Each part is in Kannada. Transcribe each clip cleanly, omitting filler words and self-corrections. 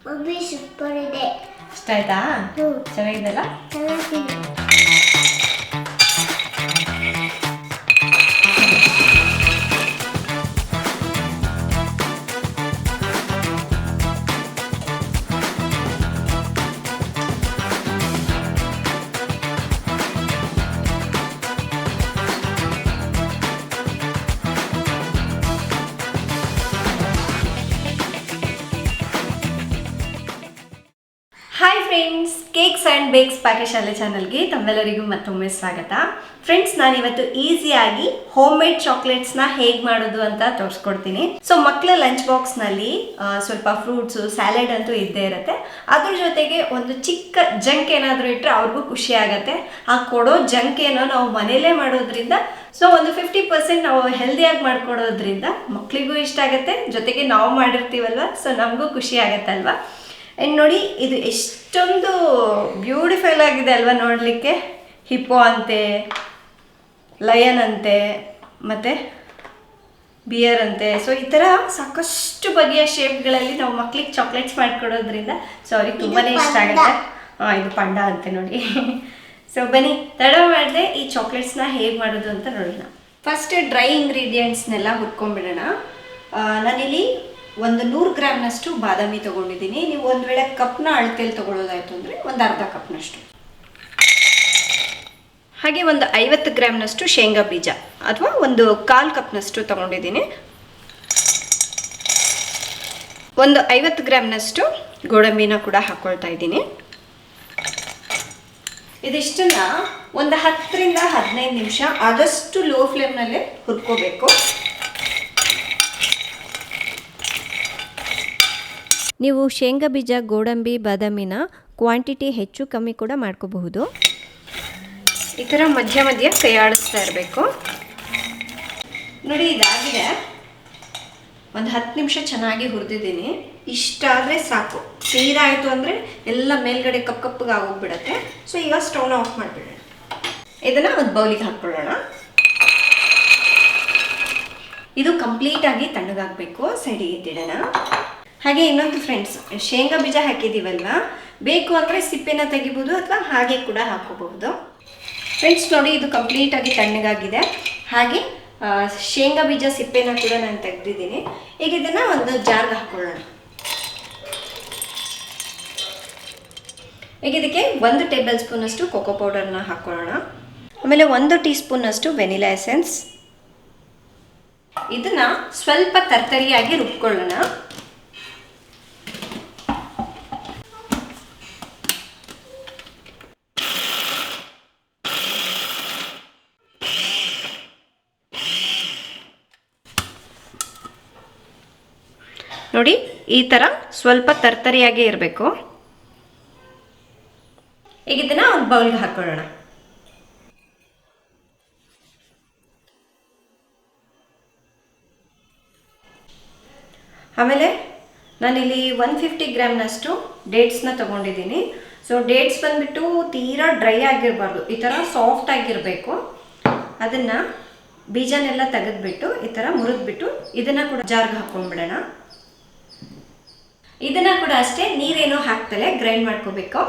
ಸೂಪರ್ ಇದೆ. ಇಷ್ಟ ಆಯ್ತಾ? ಚೆನ್ನಾಗಿದೆಲ್ಲ. Hi friends, cakes and bakes ಪಾಕಶಾಲೆ ಚಾನಲ್ಗೆ ತಮ್ಮೆಲ್ಲರಿಗೂ ಮತ್ತೊಮ್ಮೆ ಸ್ವಾಗತ. ಫ್ರೆಂಡ್ಸ್, ನಾನಿವತ್ತು ಈಸಿಯಾಗಿ ಹೋಮ್ ಮೇಡ್ ಚಾಕ್ಲೇಟ್ಸ್ನ ಹೇಗೆ ಮಾಡೋದು ಅಂತ ತೋರಿಸ್ಕೊಡ್ತೀನಿ. ಸೊ ಮಕ್ಕಳ ಲಂಚ್ ಬಾಕ್ಸ್ನಲ್ಲಿ ಸ್ವಲ್ಪ ಫ್ರೂಟ್ಸು, ಸ್ಯಾಲೆಡ್ ಅಂತೂ ಇದ್ದೇ ಇರುತ್ತೆ. ಅದ್ರ ಜೊತೆಗೆ ಒಂದು ಚಿಕ್ಕ ಜಂಕ್ ಏನಾದರೂ ಇಟ್ಟರೆ ಅವ್ರಿಗೂ ಖುಷಿ ಆಗುತ್ತೆ. ಆ ಕೊಡೋ ಜಂಕ್ ಏನೋ ನಾವು ಮನೇಲೇ ಮಾಡೋದ್ರಿಂದ ಸೊ ಒಂದು 50% ನಾವು ಹೆಲ್ದಿಯಾಗಿ ಮಾಡ್ಕೊಡೋದ್ರಿಂದ ಮಕ್ಕಳಿಗೂ ಇಷ್ಟ ಆಗುತ್ತೆ, ಜೊತೆಗೆ ನಾವು ಮಾಡಿರ್ತೀವಲ್ವ, ಸೊ ನಮಗೂ ಖುಷಿ ಆಗುತ್ತಲ್ವ. ಆ್ಯಂಡ್ ನೋಡಿ, ಇದು ಎಷ್ಟೊಂದು ಬ್ಯೂಟಿಫುಲ್ ಆಗಿದೆ ಅಲ್ವಾ ನೋಡಲಿಕ್ಕೆ. ಹಿಪ್ಪೋ ಅಂತೆ, ಲಯನ್ ಅಂತೆ, ಮತ್ತು ಬಿಯರ್ ಅಂತೆ. ಸೊ ಈ ಥರ ಸಾಕಷ್ಟು ಬಗೆಯ ಶೇಪ್ಗಳಲ್ಲಿ ನಾವು ಮಕ್ಳಿಗೆ ಚಾಕ್ಲೇಟ್ಸ್ ಮಾಡಿಕೊಡೋದ್ರಿಂದ ಸೊ ಅವ್ರಿಗೆ ತುಂಬಾ ಇಷ್ಟ ಆಗುತ್ತೆ. ಇದು ಪಂಡ ಅಂತೆ ನೋಡಿ. ಸೊ ಬನ್ನಿ, ತಡ ಮಾಡದೆ ಈ ಚಾಕ್ಲೇಟ್ಸ್ನ ಹೇಗೆ ಮಾಡೋದು ಅಂತ ನೋಡೋಣ. ಫಸ್ಟ್ ಡ್ರೈ ಇಂಗ್ರೀಡಿಯೆಂಟ್ಸ್ನೆಲ್ಲ ಹುರ್ಕೊಂಡ್ಬಿಡೋಣ. ನಾನಿಲ್ಲಿ ಒಂದು 100 ಗ್ರಾಮ್ನಷ್ಟು ಬಾದಾಮಿ ತೊಗೊಂಡಿದ್ದೀನಿ. ನೀವು ಒಂದು ವೇಳೆ ಕಪ್ನ ಅಳತೆಯಲ್ಲಿ ತೊಗೊಳ್ಳೋದಾಯಿತು ಅಂದರೆ ಒಂದು ಅರ್ಧ ಕಪ್ನಷ್ಟು. ಹಾಗೆ ಒಂದು 50 ಗ್ರಾಮ್ನಷ್ಟು ಶೇಂಗಾ ಬೀಜ ಅಥವಾ ಒಂದು 1/4 ಕಪ್ನಷ್ಟು ತೊಗೊಂಡಿದ್ದೀನಿ. ಒಂದು 50 ಗ್ರಾಮ್ನಷ್ಟು ಗೋಡಂಬಿನ ಕೂಡ ಹಾಕ್ಕೊಳ್ತಾ ಇದ್ದೀನಿ. ಇದಿಷ್ಟನ್ನು ಒಂದು 10 ರಿಂದ 15 ನಿಮಿಷ ಆದಷ್ಟು ಲೋ ಫ್ಲೇಮ್ನಲ್ಲೇ ಹುರ್ಕೋಬೇಕು. ನೀವು ಶೇಂಗಾ ಬೀಜ, ಗೋಡಂಬಿ, ಬಾದಾಮಿನ ಕ್ವಾಂಟಿಟಿ ಹೆಚ್ಚು ಕಮ್ಮಿ ಕೂಡ ಮಾಡ್ಕೋಬಹುದು. ಈ ಥರ ಮಧ್ಯ ಮಧ್ಯ ಕೈ ಆಡಿಸ್ತಾ ಇರಬೇಕು. ನೋಡಿ, ಇದಾಗಿದೆ. ಒಂದು 10 ನಿಮಿಷ ಚೆನ್ನಾಗಿ ಹುರಿದಿದ್ದೀನಿ. ಇಷ್ಟಾದರೆ ಸಾಕು. ತೀರಾ ಆಯಿತು ಅಂದರೆ ಎಲ್ಲ ಮೇಲ್ಗಡೆ ಕಪ್ಪಗೆ ಆಗೋಗ್ಬಿಡತ್ತೆ. ಸೊ ಈಗ ಸ್ಟವ್ನ ಆಫ್ ಮಾಡಿಬಿಡೋಣ. ಇದನ್ನು ಒಂದು ಬೌಲಿಗೆ ಹಾಕ್ಕೊಳ್ಳೋಣ. ಇದು ಕಂಪ್ಲೀಟಾಗಿ ತಣ್ಣಗಾಗಬೇಕು. ಸೈಡಿಗೆ ಎತ್ತಿಡೋಣ. ಹಾಗೆ ಇನ್ನೊಂದು ಫ್ರೆಂಡ್ಸ್, ಶೇಂಗಾ ಬೀಜ ಹಾಕಿದ್ದೀವಲ್ವ, ಬೇಕು ಅಂದರೆ ಸಿಪ್ಪೆನ ತೆಗಿಬೋದು ಅಥವಾ ಹಾಗೆ ಕೂಡ ಹಾಕೋಬಹುದು. ಫ್ರೆಂಡ್ಸ್ ನೋಡಿ, ಇದು ಕಂಪ್ಲೀಟಾಗಿ ತಣ್ಣಗಾಗಿದೆ. ಹಾಗೆ ಶೇಂಗಾ ಬೀಜ ಸಿಪ್ಪೆನ ಕೂಡ ನಾನು ತೆಗೆದಿದ್ದೀನಿ. ಈಗ ಇದನ್ನು ಒಂದು ಜಾರ್ಗೆ ಹಾಕ್ಕೊಳ್ಳೋಣ. ಈಗ ಇದಕ್ಕೆ 1 ಟೇಬಲ್ ಸ್ಪೂನಷ್ಟು ಕೋಕೋ ಪೌಡರ್ನ ಹಾಕ್ಕೊಳ್ಳೋಣ. ಆಮೇಲೆ 1 ಟೀ ಸ್ಪೂನಷ್ಟು ವೆನಿಲಾ ಎಸೆನ್ಸ್. ಇದನ್ನು ಸ್ವಲ್ಪ ತರ್ತರಿಯಾಗಿ ರುಬ್ಕೊಳ್ಳೋಣ. ನೋಡಿ, ಈ ಥರ ಸ್ವಲ್ಪ ತರ್ತರಿಯಾಗಿ ಇರಬೇಕು. ಈಗ ಇದನ್ನು ಒಂದು ಬೌಲ್ಗೆ ಹಾಕ್ಕೊಳ್ಳೋಣ. ಆಮೇಲೆ ನಾನಿಲ್ಲಿ 150 ಗ್ರಾಮ್ನಷ್ಟು ಡೇಟ್ಸ್ನ ತೊಗೊಂಡಿದ್ದೀನಿ. ಸೊ ಡೇಟ್ಸ್ ಬಂದುಬಿಟ್ಟು ತೀರಾ ಡ್ರೈ ಆಗಿರಬಾರ್ದು, ಈ ಥರ ಸಾಫ್ಟ್ ಆಗಿರಬೇಕು. ಅದನ್ನು ಬೀಜನೆಲ್ಲ ತೆಗೆದುಬಿಟ್ಟು ಈ ಥರ ಮುರಿದ್ಬಿಟ್ಟು ಇದನ್ನು ಕೂಡ ಜಾರ್ಗೆ ಹಾಕ್ಕೊಂಡ್ಬಿಡೋಣ. ಇದನ್ನು ಕೂಡ ಅಷ್ಟೇ ನೀರೇನೋ ಹಾಕ್ತಲೇ ಗ್ರೈಂಡ್ ಮಾಡ್ಕೋಬೇಕು.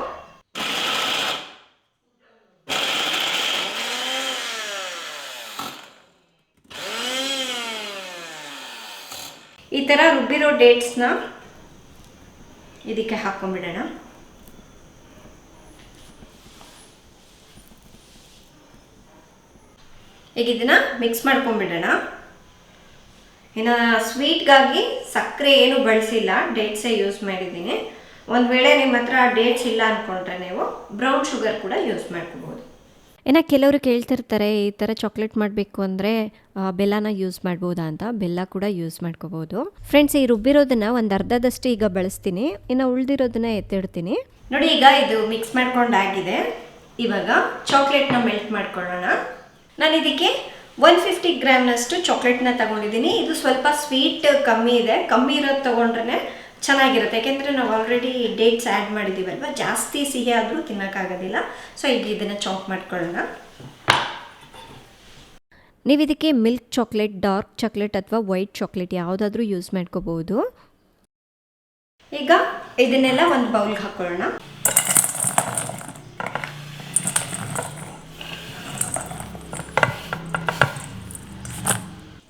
ಈ ಥರ ರುಬ್ಬಿರೋ ಡೇಟ್ಸ್ನ ಇದಕ್ಕೆ ಹಾಕ್ಕೊಂಡ್ಬಿಡೋಣ. ಈಗ ಇದನ್ನು ಮಿಕ್ಸ್ ಮಾಡ್ಕೊಂಡ್ಬಿಡೋಣ. ಇನ್ನು ಸ್ವೀಟ್ಗಾಗಿ ಸಕ್ಕರೆ ಏನು ಬಳಸಿಲ್ಲ, ಡೇಟ್ಸೇ ಯೂಸ್ ಮಾಡಿದ್ದೀನಿ. ಒಂದು ವೇಳೆ ನಿಮ್ಮ ಹತ್ರ ಡೇಟ್ಸ್ ಇಲ್ಲ ಅಂದ್ಕೊಂಡ್ರೆ ನೀವು ಬ್ರೌನ್ ಶುಗರ್ ಕೂಡ ಯೂಸ್ ಮಾಡ್ಕೋಬೋದು. ಇನ್ನು ಕೆಲವರು ಕೇಳ್ತಿರ್ತಾರೆ, ಈ ಥರ ಚಾಕ್ಲೇಟ್ ಮಾಡಬೇಕು ಅಂದರೆ ಬೆಲ್ಲನ ಯೂಸ್ ಮಾಡ್ಬೋದಾ ಅಂತ. ಬೆಲ್ಲ ಕೂಡ ಯೂಸ್ ಮಾಡ್ಕೋಬೋದು. ಫ್ರೆಂಡ್ಸ್, ಈ ರುಬ್ಬಿರೋದನ್ನು ಒಂದು ಅರ್ಧದಷ್ಟು ಈಗ ಬಳಸ್ತೀನಿ, ಇನ್ನು ಉಳಿದಿರೋದನ್ನ ಎತ್ತಿಡ್ತೀನಿ. ನೋಡಿ, ಈಗ ಇದು ಮಿಕ್ಸ್ ಮಾಡ್ಕೊಂಡಾಗಿದೆ. ಇವಾಗ ಚಾಕ್ಲೇಟ್ನ ಮೆಲ್ಟ್ ಮಾಡ್ಕೊಳ್ಳೋಣ. ನಾನು ಇದಕ್ಕೆ 150 ಗ್ರಾಮ್ನಷ್ಟು ಚಾಕ್ಲೇಟ್ನ ತಗೊಂಡಿದ್ದೀನಿ. ಇದು ಸ್ವಲ್ಪ ಸ್ವೀಟ್ ಕಮ್ಮಿ ಇದೆ. ಕಮ್ಮಿ ಇರೋದು ತೊಗೊಂಡ್ರೆ ಚೆನ್ನಾಗಿರುತ್ತೆ, ಯಾಕೆಂದರೆ ನಾವು ಆಲ್ರೆಡಿ ಡೇಟ್ಸ್ ಆ್ಯಡ್ ಮಾಡಿದ್ದೀವಲ್ವ, ಜಾಸ್ತಿ ಸಿಹಿ ಆದರೂ ತಿನ್ನೋಕ್ಕಾಗೋದಿಲ್ಲ. ಸೊ ಈಗ ಇದನ್ನು ಚಾಪ್ ಮಾಡ್ಕೊಳ್ಳೋಣ. ನೀವು ಇದಕ್ಕೆ ಮಿಲ್ಕ್ ಚಾಕ್ಲೇಟ್, ಡಾರ್ಕ್ ಚಾಕ್ಲೇಟ್ ಅಥವಾ ವೈಟ್ ಚಾಕ್ಲೇಟ್ ಯಾವುದಾದ್ರೂ ಯೂಸ್ ಮಾಡ್ಕೋಬೋದು. ಈಗ ಇದನ್ನೆಲ್ಲ ಒಂದು ಬೌಲ್ಗೆ ಹಾಕೊಳ್ಳೋಣ.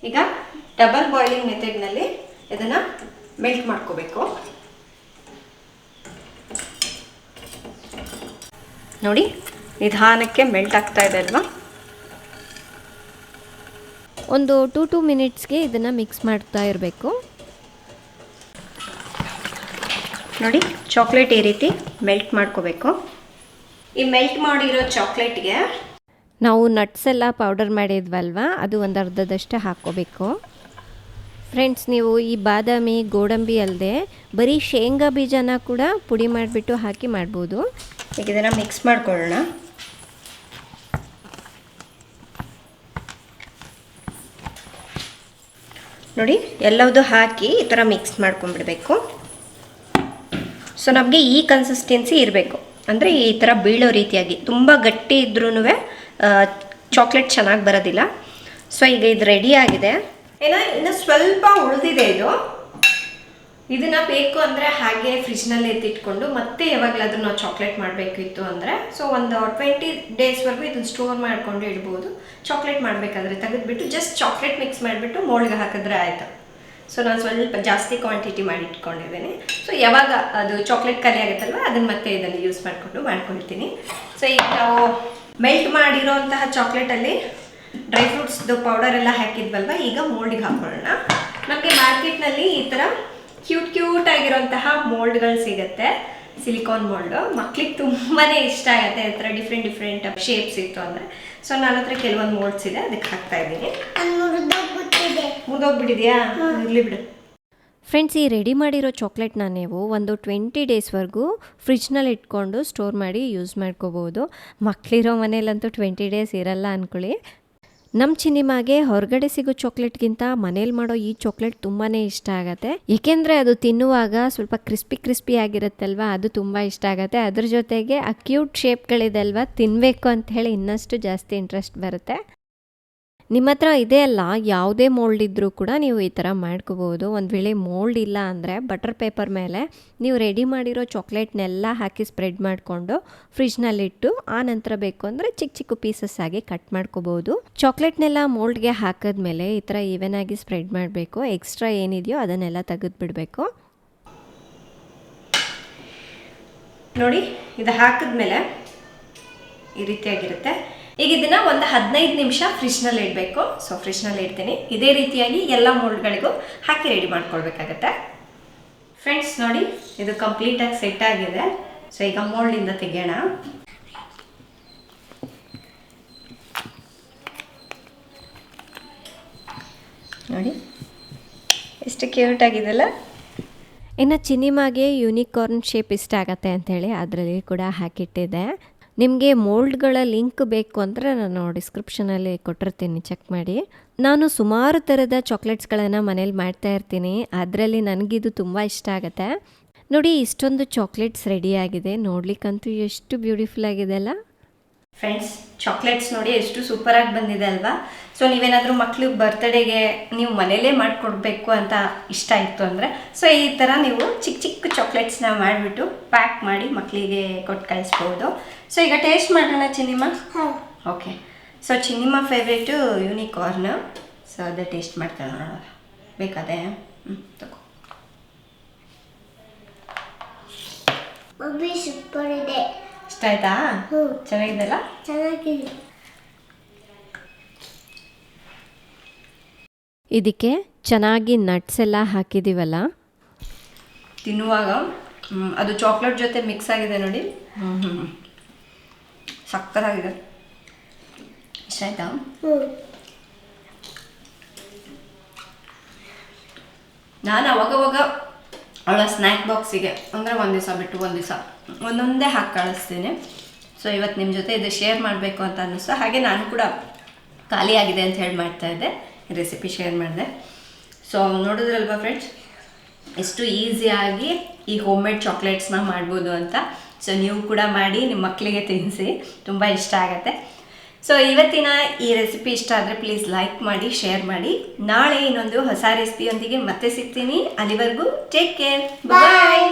ಈಗ ಡಬಲ್ ಬಾಯ್ಲಿಂಗ್ ಮೆಥಡ್ನಲ್ಲಿ ಇದನ್ನು ಮೆಲ್ಟ್ ಮಾಡ್ಕೋಬೇಕು. ನೋಡಿ ನಿಧಾನಕ್ಕೆ ಮೆಲ್ಟ್ ಆಗ್ತಾ ಇದೆ ಅಲ್ವಾ. ಒಂದು 2 ಮಿನಿಟ್ಸ್ಗೆ ಇದನ್ನು ಮಿಕ್ಸ್ ಮಾಡ್ತಾ ಇರಬೇಕು. ನೋಡಿ ಚಾಕ್ಲೇಟ್ ಈ ರೀತಿ ಮೆಲ್ಟ್ ಮಾಡ್ಕೋಬೇಕು. ಈ ಮೆಲ್ಟ್ ಮಾಡಿರೋ ಚಾಕ್ಲೇಟ್ಗೆ ನಾವು ನಟ್ಸ್ ಎಲ್ಲ ಪೌಡರ್ ಮಾಡಿದ್ವಲ್ವ, ಅದು ಒಂದು ಅರ್ಧದಷ್ಟು ಹಾಕ್ಕೋಬೇಕು. ಫ್ರೆಂಡ್ಸ್, ನೀವು ಈ ಬಾದಾಮಿ ಗೋಡಂಬಿ ಅಲ್ಲದೆ ಬರೀ ಶೇಂಗಾ ಬೀಜನ ಕೂಡ ಪುಡಿ ಮಾಡಿಬಿಟ್ಟು ಹಾಕಿ ಮಾಡ್ಬೋದು. ಈಗ ಇದನ್ನು ಮಿಕ್ಸ್ ಮಾಡ್ಕೊಳ್ಳೋಣ. ನೋಡಿ ಎಲ್ಲವುದು ಹಾಕಿ ಈ ಥರ ಮಿಕ್ಸ್ ಮಾಡ್ಕೊಂಡ್ಬಿಡ್ಬೇಕು. ಸೊ ನಮಗೆ ಈ ಕನ್ಸಿಸ್ಟೆನ್ಸಿ ಇರಬೇಕು, ಅಂದರೆ ಈ ಥರ ಬೀಳೋ ರೀತಿಯಾಗಿ. ತುಂಬ ಗಟ್ಟಿ ಇದ್ರೂ ಚಾಕ್ಲೇಟ್ ಚೆನ್ನಾಗಿ ಬರೋದಿಲ್ಲ. ಸೊ ಈಗ ಇದು ರೆಡಿ ಆಗಿದೆ. ಇನ್ನು ಸ್ವಲ್ಪ ಉಳಿದಿದೆ ಇದು. ಇದನ್ನು ಬೇಕು ಅಂದರೆ ಹಾಗೆ ಫ್ರಿಜ್ನಲ್ಲಿ ಎತ್ತಿಟ್ಕೊಂಡು ಮತ್ತೆ ಯಾವಾಗಲಾದ್ರೂ ನಾವು ಚಾಕ್ಲೇಟ್ ಮಾಡಬೇಕಿತ್ತು ಅಂದರೆ ಸೊ ಒಂದು 20 ಡೇಸ್ವರೆಗೂ ಇದನ್ನು ಸ್ಟೋರ್ ಮಾಡಿಕೊಂಡು ಇಡ್ಬೋದು. ಚಾಕ್ಲೇಟ್ ಮಾಡಬೇಕಾದ್ರೆ ತೆಗೆದುಬಿಟ್ಟು ಜಸ್ಟ್ ಚಾಕ್ಲೇಟ್ ಮಿಕ್ಸ್ ಮಾಡಿಬಿಟ್ಟು ಮೋಲ್ಡ್ಗೆ ಹಾಕಿದ್ರೆ ಆಯಿತು. ಸೊ ನಾನು ಸ್ವಲ್ಪ ಜಾಸ್ತಿ ಕ್ವಾಂಟಿಟಿ ಮಾಡಿ ಇಟ್ಕೊಂಡಿದ್ದೀನಿ. ಸೊ ಯಾವಾಗ ಅದು ಚಾಕ್ಲೇಟ್ ಖಾಲಿ ಆಗುತ್ತಲ್ವ ಅದನ್ನು ಮತ್ತೆ ಇದನ್ನು ಯೂಸ್ ಮಾಡಿಕೊಂಡು ಮಾಡ್ಕೊಳ್ತೀನಿ. ಸೊ ಈಗ ನಾವು ಮೆಲ್ಟ್ ಮಾಡಿರೋಂತಹ ಚಾಕ್ಲೇಟಲ್ಲಿ ಡ್ರೈ ಫ್ರೂಟ್ಸ್ದು ಪೌಡರ್ ಎಲ್ಲ ಹಾಕಿದ್ವಲ್ವ, ಈಗ ಮೋಲ್ಡಿಗೆ ಹಾಕೊಳ್ಳೋಣ. ನಮಗೆ ಮಾರ್ಕೆಟ್ನಲ್ಲಿ ಈ ಥರ ಕ್ಯೂಟ್ ಆಗಿರೋಂತಹ ಮೋಲ್ಡ್ಗಳು ಸಿಗುತ್ತೆ, ಸಿಲಿಕಾನ್ ಮೋಲ್ಡು. ಮಕ್ಳಿಗೆ ತುಂಬಾ ಇಷ್ಟ ಆಗುತ್ತೆ ಈ ಥರ ಡಿಫ್ರೆಂಟ್ ಶೇಪ್ಸ್ ಇತ್ತು ಅಂದರೆ. ಸೊ ನನ್ನ ಹತ್ರ ಕೆಲವೊಂದು ಮೋಲ್ಡ್ಸ್ ಇದೆ, ಅದಕ್ಕೆ ಹಾಕ್ತಾ ಇದ್ದೀನಿ. ಮುರಿದೋಗ್ಬಿಟ್ಟಿದೆಯಾ? ಇರಲಿ ಬಿಡು. ಫ್ರೆಂಡ್ಸ್, ಈ ರೆಡಿ ಮಾಡಿರೋ ಚಾಕ್ಲೇಟ್ನ ನೀವು ಒಂದು 20 ಡೇಸ್ವರೆಗೂ ಫ್ರಿಜ್ನಲ್ಲಿ ಇಟ್ಕೊಂಡು ಸ್ಟೋರ್ ಮಾಡಿ ಯೂಸ್ ಮಾಡ್ಕೋಬೋದು. ಮಕ್ಕಳಿರೋ ಮನೇಲಂತೂ 20 ಡೇಸ್ ಇರಲ್ಲ ಅಂದ್ಕೊಳ್ಳಿ. ನಮ್ಮ ಚಿನಿಮಾಗೆ ಹೊರಗಡೆ ಸಿಗೋ ಚಾಕ್ಲೇಟ್ಗಿಂತ ಮನೇಲಿ ಮಾಡೋ ಈ ಚಾಕ್ಲೇಟ್ ತುಂಬಾ ಇಷ್ಟ ಆಗುತ್ತೆ. ಏಕೆಂದರೆ ಅದು ತಿನ್ನುವಾಗ ಸ್ವಲ್ಪ ಕ್ರಿಸ್ಪಿ ಆಗಿರುತ್ತಲ್ವ, ಅದು ತುಂಬ ಇಷ್ಟ ಆಗುತ್ತೆ. ಅದ್ರ ಜೊತೆಗೆ ಆ ಕ್ಯೂಟ್ ಶೇಪ್ಗಳಿದೆಲ್ವ, ತಿನ್ನಬೇಕು ಅಂತ ಹೇಳಿ ಇನ್ನಷ್ಟು ಜಾಸ್ತಿ ಇಂಟ್ರೆಸ್ಟ್ ಬರುತ್ತೆ. ನಿಮ್ಮ ಹತ್ರ ಇದೆ ಅಲ್ಲ, ಯಾವುದೇ ಮೋಲ್ಡ್ ಇದ್ದರೂ ಕೂಡ ನೀವು ಈ ಥರ ಮಾಡ್ಕೋಬೋದು. ಒಂದು ವೇಳೆ ಮೋಲ್ಡ್ ಇಲ್ಲ ಅಂದರೆ ಬಟರ್ ಪೇಪರ್ ಮೇಲೆ ನೀವು ರೆಡಿ ಮಾಡಿರೋ ಚಾಕ್ಲೇಟ್ನೆಲ್ಲ ಹಾಕಿ ಸ್ಪ್ರೆಡ್ ಮಾಡಿಕೊಂಡು ಫ್ರಿಜ್ನಲ್ಲಿಟ್ಟು ಆ ನಂತರ ಬೇಕು ಅಂದರೆ ಚಿಕ್ಕ ಪೀಸಸ್ ಆಗಿ ಕಟ್ ಮಾಡ್ಕೋಬೋದು. ಚಾಕ್ಲೇಟ್ನೆಲ್ಲ ಮೋಲ್ಡ್ಗೆ ಹಾಕಿದ್ಮೇಲೆ ಈ ಥರ ಈವನ್ ಆಗಿ ಸ್ಪ್ರೆಡ್ ಮಾಡಬೇಕು. ಎಕ್ಸ್ಟ್ರಾ ಏನಿದೆಯೋ ಅದನ್ನೆಲ್ಲ ತೆಗೆದುಬಿಡಬೇಕು. ನೋಡಿ ಇದು ಹಾಕಿದ್ಮೇಲೆ ಈ ರೀತಿಯಾಗಿರುತ್ತೆ. ಈಗ ಇದನ್ನು ಒಂದು 15 ನಿಮಿಷ ಫ್ರಿಜ್ನಲ್ಲಿ ಇಡಬೇಕು. ಸೊ ಫ್ರಿಜ್ನಲ್ಲಿ ಇಡ್ತೀನಿ. ಇದೇ ರೀತಿಯಾಗಿ ಎಲ್ಲ ಮೋಲ್ಡ್ಗಳಿಗೂ ಹಾಕಿ ರೆಡಿ ಮಾಡ್ಕೊಳ್ಬೇಕಾಗತ್ತೆ. ಫ್ರೆಂಡ್ಸ್ ನೋಡಿ ಇದು ಕಂಪ್ಲೀಟಾಗಿ ಸೆಟ್ ಆಗಿದೆ. ಸೊ ಈಗ ಮೋಲ್ಡಿಂದ ತೆಗೆಯೋಣ. ನೋಡಿ ಎಷ್ಟು ಕ್ಯೂಟ್ ಆಗಿದೆಲ್ಲ. ಇನ್ನು ಚಿನಿಮಾಗೆ ಯೂನಿಕಾರ್ನ್ ಶೇಪ್ ಇಷ್ಟ ಆಗತ್ತೆ ಅಂಥೇಳಿ ಅದರಲ್ಲಿ ಕೂಡ ಹಾಕಿಟ್ಟಿದೆ. ನಿಮಗೆ ಮೋಲ್ಡ್ಗಳ ಲಿಂಕ್ ಬೇಕು ಅಂದರೆ ನಾನು ಡಿಸ್ಕ್ರಿಪ್ಷನಲ್ಲಿ ಕೊಟ್ಟಿರ್ತೀನಿ, ಚೆಕ್ ಮಾಡಿ. ನಾನು ಸುಮಾರು ಥರದ ಚಾಕ್ಲೇಟ್ಸ್ಗಳನ್ನು ಮನೇಲಿ ಮಾಡ್ತಾ ಇರ್ತೀನಿ. ಅದರಲ್ಲಿ ನನಗಿದು ತುಂಬ ಇಷ್ಟ ಆಗುತ್ತೆ. ನೋಡಿ ಇಷ್ಟೊಂದು ಚಾಕ್ಲೇಟ್ಸ್ ರೆಡಿಯಾಗಿದೆ. ನೋಡ್ಲಿಕ್ಕಂತೂ ಎಷ್ಟು ಬ್ಯೂಟಿಫುಲ್ ಆಗಿದೆ ಅಲ್ಲ. ಫ್ರೆಂಡ್ಸ್, ಚಾಕ್ಲೇಟ್ಸ್ ನೋಡಿ ಎಷ್ಟು ಸೂಪರಾಗಿ ಬಂದಿದೆ ಅಲ್ವಾ. ಸೊ ನೀವೇನಾದರೂ ಮಕ್ಳಿಗೆ ಬರ್ತ್ಡೇಗೆ ನೀವು ಮನೇಲೇ ಮಾಡಿಕೊಡ್ಬೇಕು ಅಂತ ಇಷ್ಟ ಇತ್ತು ಅಂದರೆ ಸೊ ಈ ಥರ ನೀವು ಚಿಕ್ಕ ಚಾಕ್ಲೇಟ್ಸ್ನ ಮಾಡಿಬಿಟ್ಟು ಪ್ಯಾಕ್ ಮಾಡಿ ಮಕ್ಕಳಿಗೆ ಕೊಟ್ಟು ಕಳಿಸ್ಬೋದು. ಸೊ ಈಗ ಟೇಸ್ಟ್ ಮಾಡೋಣ Chinnimma. Okay. So Chinnimma favourite unicorn. So ಅದೇ ಟೇಸ್ಟ್ ಮಾಡ್ತಾಳೆ ನೋಡೋಣ. ಬೇಕಾದೆ ತಗೋ. ಸೂಪರ್ ಇದೆ. ಇಷ್ಟ ಆಯ್ತಾ? ಚೆನ್ನಾಗಿದೆಲ್ಲ. ಚೆನ್ನಾಗಿದೆ. ಇದಕ್ಕೆ ಚೆನ್ನಾಗಿ ನಟ್ಸ್ ಎಲ್ಲ ಹಾಕಿದ್ದೀವಲ್ಲ, ತಿನ್ನುವಾಗ ಅದು ಚಾಕ್ಲೇಟ್ ಜೊತೆ ಮಿಕ್ಸ್ ಆಗಿದೆ ನೋಡಿ. ಸಕ್ಕತ್ತಾಗಿದೆ. ಇಷ್ಟ ಆಯ್ತಾ? ನಾನು ಅವಾಗವಾಗ ಅವಳ ಸ್ನ್ಯಾಕ್ ಬಾಕ್ಸಿಗೆ ಅಂದರೆ ಒಂದು ದಿವಸ ಬಿಟ್ಟು ಒಂದು ದಿವಸ ಒಂದೊಂದೇ ಹಾಕಿ ಕಳಿಸ್ತೀನಿ. ಸೊ ಇವತ್ತು ನಿಮ್ಮ ಜೊತೆ ಇದು ಶೇರ್ ಮಾಡಬೇಕು ಅಂತ ಅನ್ನಿಸ್ತು. ಹಾಗೆ ನಾನು ಕೂಡ ಖಾಲಿ ಆಗಿದೆ ಅಂತ ಹೇಳಿ ಮಾಡ್ತಾಯಿದ್ದೆ, ರೆಸಿಪಿ ಶೇರ್ ಮಾಡಿದೆ. ಸೊ ನೋಡಿದ್ರಲ್ವಾ ಫ್ರೆಂಡ್ಸ್, ಎಷ್ಟು ಈಸಿಯಾಗಿ ಈ ಹೋಮ್ ಮೇಡ್ ಚಾಕ್ಲೇಟ್ಸ್ನ ಮಾಡ್ಬೋದು ಅಂತ. ಸೊ ನೀವು ಕೂಡ ಮಾಡಿ ನಿಮ್ಮ ಮಕ್ಕಳಿಗೆ ತಿನ್ನಿಸಿ, ತುಂಬ ಇಷ್ಟ ಆಗುತ್ತೆ. ಸೊ ಇವತ್ತಿನ ಈ ರೆಸಿಪಿ ಇಷ್ಟ ಆದರೆ ಪ್ಲೀಸ್ ಲೈಕ್ ಮಾಡಿ, ಶೇರ್ ಮಾಡಿ. ನಾಳೆ ಇನ್ನೊಂದು ಹೊಸ ರೆಸಿಪಿಯೊಂದಿಗೆ ಮತ್ತೆ ಸಿಗ್ತೀನಿ. ಅಲ್ಲಿವರೆಗೂ ಟೇಕ್ ಕೇರ್, ಬಾಯ್.